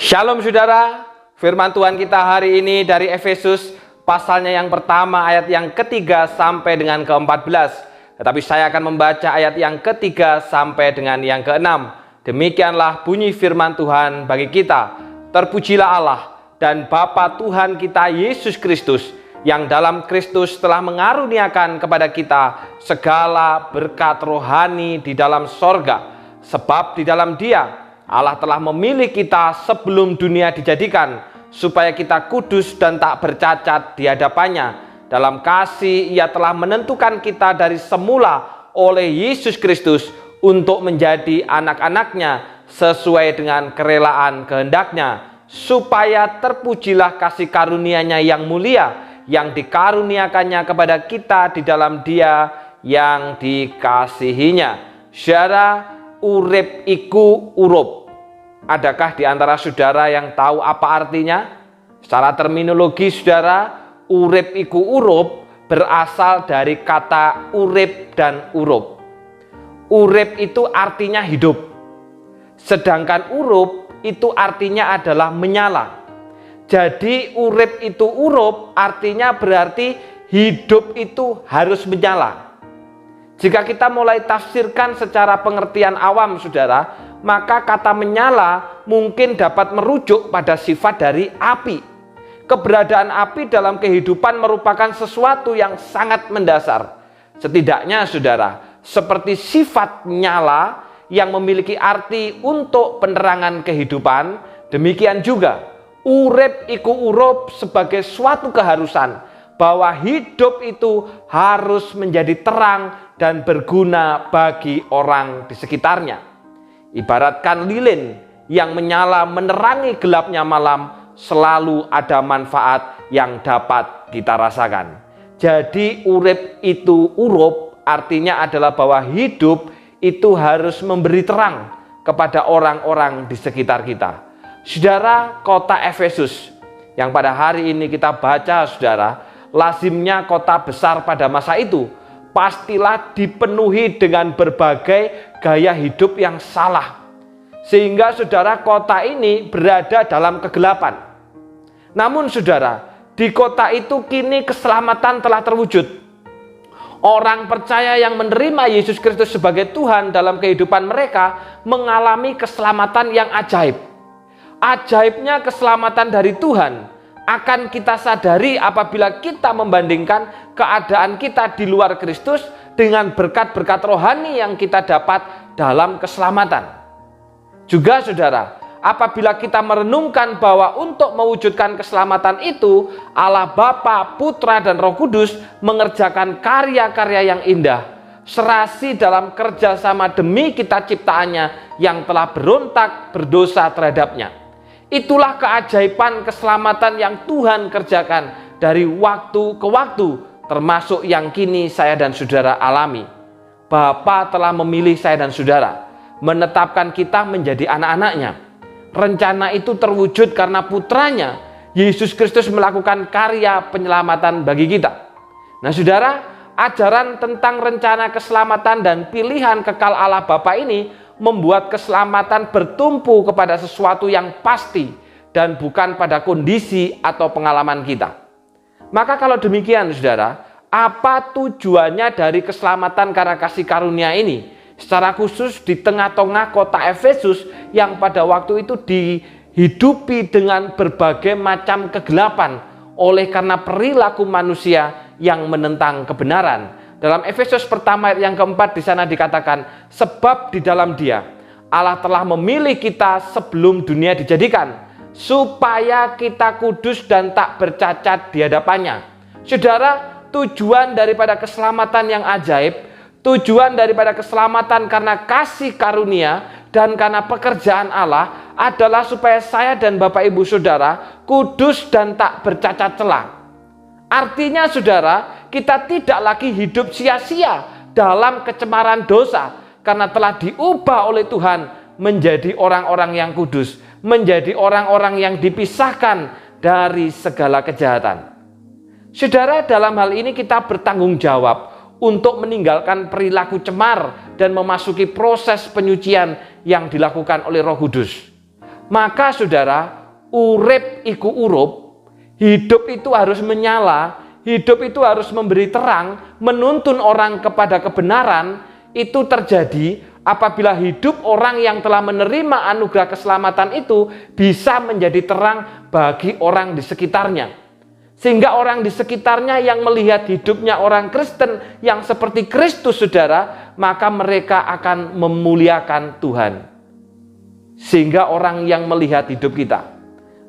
Shalom saudara, firman Tuhan kita hari ini dari Efesus pasalnya yang pertama ayat yang ketiga sampai dengan ke-14. Tetapi saya akan membaca ayat yang ketiga sampai dengan yang ke-6. Demikianlah bunyi firman Tuhan bagi kita. Terpujilah Allah dan Bapa Tuhan kita Yesus Kristus, yang dalam Kristus telah mengaruniakan kepada kita segala berkat rohani di dalam sorga. Sebab di dalam Dia Allah telah memilih kita sebelum dunia dijadikan, supaya kita kudus dan tak bercacat di hadapannya. Dalam kasih Ia telah menentukan kita dari semula oleh Yesus Kristus untuk menjadi anak-anaknya sesuai dengan kerelaan kehendak-Nya, supaya terpujilah kasih karunia-Nya yang mulia, yang dikaruniakannya kepada kita di dalam Dia yang dikasihinya. Saudara, urip iku urup. Adakah di antara saudara yang tahu apa artinya? Secara terminologi saudara, urip iku urup berasal dari kata urip dan urup. Urip itu artinya hidup, sedangkan urup itu artinya adalah menyala. Jadi urip itu urup artinya berarti hidup itu harus menyala. Jika kita mulai tafsirkan secara pengertian awam saudara, maka kata menyala mungkin dapat merujuk pada sifat dari api. Keberadaan api dalam kehidupan merupakan sesuatu yang sangat mendasar. Setidaknya saudara, seperti sifat nyala yang memiliki arti untuk penerangan kehidupan, demikian juga urip iku urup sebagai suatu keharusan bahwa hidup itu harus menjadi terang dan berguna bagi orang di sekitarnya. Ibaratkan lilin yang menyala menerangi gelapnya malam, selalu ada manfaat yang dapat kita rasakan. Jadi urip itu urup artinya adalah bahwa hidup itu harus memberi terang kepada orang-orang di sekitar kita. Saudara, kota Efesus yang pada hari ini kita baca saudara, lazimnya kota besar pada masa itu pastilah dipenuhi dengan berbagai gaya hidup yang salah. Sehingga saudara, kota ini berada dalam kegelapan. Namun saudara, di kota itu kini keselamatan telah terwujud. Orang percaya yang menerima Yesus Kristus sebagai Tuhan dalam kehidupan mereka mengalami keselamatan yang ajaib. Ajaibnya keselamatan dari Tuhan akan kita sadari apabila kita membandingkan keadaan kita di luar Kristus dengan berkat-berkat rohani yang kita dapat dalam keselamatan. Juga saudara, apabila kita merenungkan bahwa untuk mewujudkan keselamatan itu Allah Bapa, Putra dan Roh Kudus mengerjakan karya-karya yang indah, serasi dalam kerjasama demi kita ciptaannya yang telah berontak berdosa terhadapnya. Itulah keajaiban keselamatan yang Tuhan kerjakan dari waktu ke waktu, termasuk yang kini saya dan saudara alami. Bapa telah memilih saya dan saudara, menetapkan kita menjadi anak-anaknya. Rencana itu terwujud karena putranya, Yesus Kristus melakukan karya penyelamatan bagi kita. Nah saudara, ajaran tentang rencana keselamatan dan pilihan kekal Allah Bapa ini membuat keselamatan bertumpu kepada sesuatu yang pasti dan bukan pada kondisi atau pengalaman kita. Maka kalau demikian saudara, apa tujuannya dari keselamatan karena kasih karunia ini? Secara khusus di tengah-tengah kota Efesus yang pada waktu itu dihidupi dengan berbagai macam kegelapan oleh karena perilaku manusia yang menentang kebenaran. Dalam Efesus pertama ayat yang keempat di sana dikatakan, sebab di dalam Dia Allah telah memilih kita sebelum dunia dijadikan, supaya kita kudus dan tak bercacat di hadapannya. Saudara, tujuan daripada keselamatan yang ajaib, tujuan daripada keselamatan karena kasih karunia dan karena pekerjaan Allah adalah supaya saya dan Bapak Ibu Saudara kudus dan tak bercacat celah. Artinya saudara, kita tidak lagi hidup sia-sia dalam kecemaran dosa karena telah diubah oleh Tuhan menjadi orang-orang yang kudus, menjadi orang-orang yang dipisahkan dari segala kejahatan. Saudara, dalam hal ini kita bertanggung jawab untuk meninggalkan perilaku cemar dan memasuki proses penyucian yang dilakukan oleh Roh Kudus. Maka saudara, urip iku urup, hidup itu harus menyala, hidup itu harus memberi terang, menuntun orang kepada kebenaran. Itu terjadi apabila hidup orang yang telah menerima anugerah keselamatan itu bisa menjadi terang bagi orang di sekitarnya. Sehingga orang di sekitarnya yang melihat hidupnya orang Kristen yang seperti Kristus, saudara, maka mereka akan memuliakan Tuhan. Sehingga orang yang melihat hidup kita,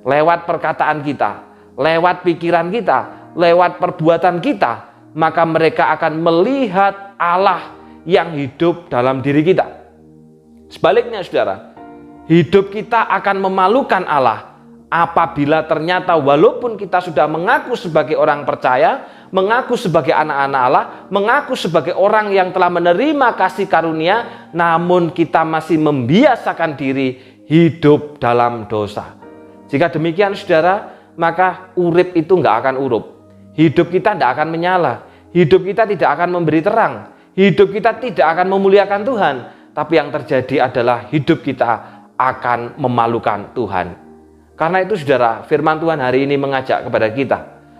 lewat perkataan kita, lewat pikiran kita, lewat perbuatan kita, maka mereka akan melihat Allah yang hidup dalam diri kita. Sebaliknya, saudara, hidup kita akan memalukan Allah apabila ternyata walaupun kita sudah mengaku sebagai orang percaya, mengaku sebagai anak-anak Allah, mengaku sebagai orang yang telah menerima kasih karunia, namun kita masih membiasakan diri hidup dalam dosa. Jika demikian, saudara, maka urip itu nggak akan urup. Hidup kita tidak akan menyala. Hidup kita tidak akan memberi terang. Hidup kita tidak akan memuliakan Tuhan. Tapi yang terjadi adalah hidup kita akan memalukan Tuhan. Karena itu, saudara, firman Tuhan hari ini mengajak kepada kita.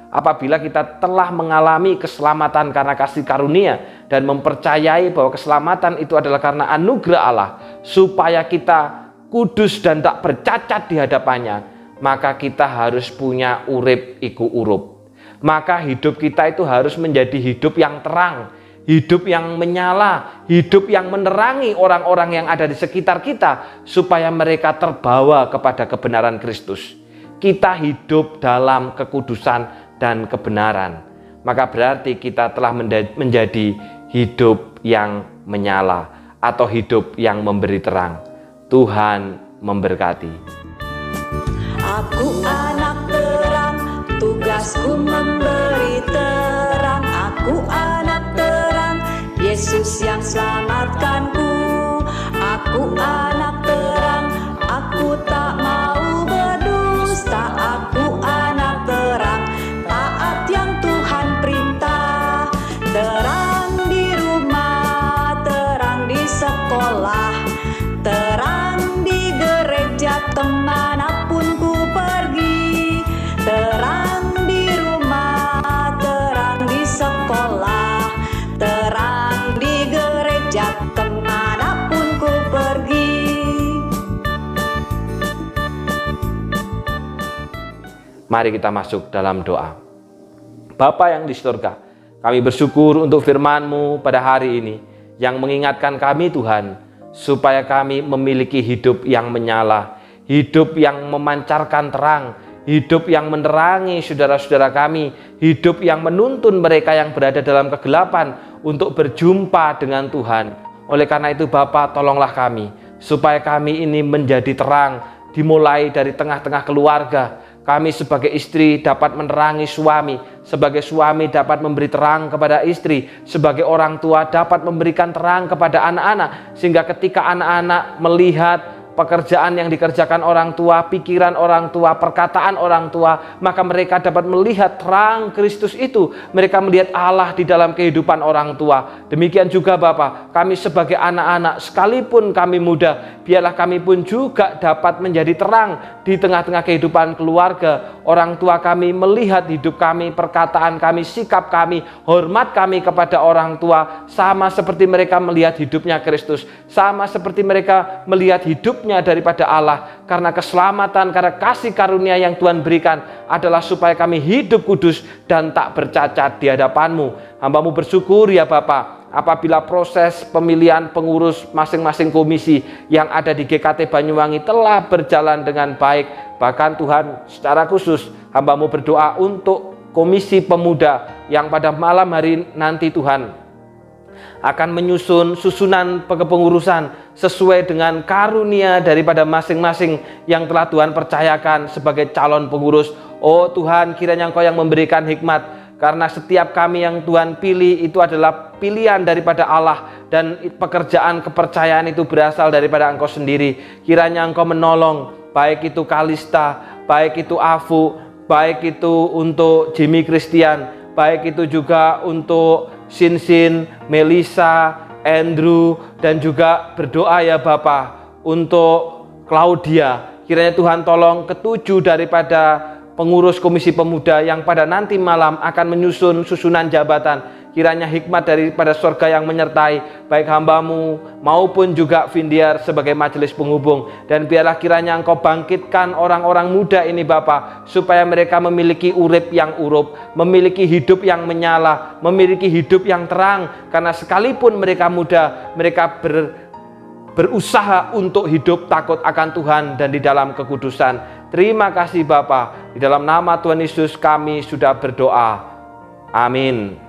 Apabila kita telah mengalami keselamatan karena kasih karunia dan mempercayai bahwa keselamatan itu adalah karena anugerah Allah, supaya kita kudus dan tak bercacat di hadapannya, maka kita harus punya urip iku urup. Maka hidup kita itu harus menjadi hidup yang terang, hidup yang menyala, hidup yang menerangi orang-orang yang ada di sekitar kita, supaya mereka terbawa kepada kebenaran Kristus. Kita hidup dalam kekudusan dan kebenaran, maka berarti kita telah menjadi hidup yang menyala atau hidup yang memberi terang. Tuhan memberkati. Aku anak terang, tugasku memberi terang. Aku anak terang, Yesus yang selamatkanku. Aku anak terang, aku tak mau berdusta. Aku anak terang, taat yang Tuhan perintah. Terang di rumah, terang di sekolah, terang di gereja kemanapun ku pergi. Terang di rumah, terang di sekolah, terang di gereja kemanapun ku pergi. Mari kita masuk dalam doa. Bapa yang di surga, kami bersyukur untuk firman-Mu pada hari ini yang mengingatkan kami, Tuhan, supaya kami memiliki hidup yang menyala, hidup yang memancarkan terang, hidup yang menerangi saudara-saudara kami, hidup yang menuntun mereka yang berada dalam kegelapan untuk berjumpa dengan Tuhan. Oleh karena itu, Bapa, tolonglah kami, supaya kami ini menjadi terang, dimulai dari tengah-tengah keluarga. Kami sebagai istri dapat menerangi suami, sebagai suami dapat memberi terang kepada istri, sebagai orang tua dapat memberikan terang kepada anak-anak, sehingga ketika anak-anak melihat pekerjaan yang dikerjakan orang tua, pikiran orang tua, perkataan orang tua, maka mereka dapat melihat terang Kristus itu. Mereka melihat Allah di dalam kehidupan orang tua. Demikian juga Bapa, kami sebagai anak-anak, sekalipun kami muda, biarlah kami pun juga dapat menjadi terang di tengah-tengah kehidupan keluarga. Orang tua kami melihat hidup kami, perkataan kami, sikap kami, hormat kami kepada orang tua, sama seperti mereka melihat hidupnya Kristus, sama seperti mereka melihat hidup daripada Allah. Karena keselamatan, karena kasih karunia yang Tuhan berikan adalah supaya kami hidup kudus dan tak bercacat di hadapan-Mu. Hamba-Mu bersyukur ya Bapa, apabila proses pemilihan pengurus masing-masing komisi yang ada di GKT Banyuwangi telah berjalan dengan baik. Bahkan Tuhan, secara khusus hamba-Mu berdoa untuk komisi pemuda yang pada malam hari nanti Tuhan akan menyusun susunan kepengurusan sesuai dengan karunia daripada masing-masing yang telah Tuhan percayakan sebagai calon pengurus. Oh Tuhan, kiranya Engkau yang memberikan hikmat, karena setiap kami yang Tuhan pilih itu adalah pilihan daripada Allah, dan pekerjaan kepercayaan itu berasal daripada Engkau sendiri. Kiranya Engkau menolong, baik itu Kalista, baik itu Afu, baik itu untuk Jimmy Christian, baik itu juga untuk Sinsin, Melisa, Andrew, dan juga berdoa ya Bapa untuk Claudia Kiranya Tuhan tolong ketujuh daripada pengurus Komisi Pemuda yang pada nanti malam akan menyusun susunan jabatan. Kiranya hikmat daripada surga yang menyertai baik hamba-Mu maupun juga Vindiar sebagai majelis penghubung. Dan biarlah kiranya Engkau bangkitkan orang-orang muda ini Bapa, supaya mereka memiliki urip yang urup, memiliki hidup yang menyala, memiliki hidup yang terang. Karena sekalipun mereka muda, mereka berusaha untuk hidup takut akan Tuhan dan di dalam kekudusan. Terima kasih Bapa. Di dalam nama Tuhan Yesus kami sudah berdoa. Amin.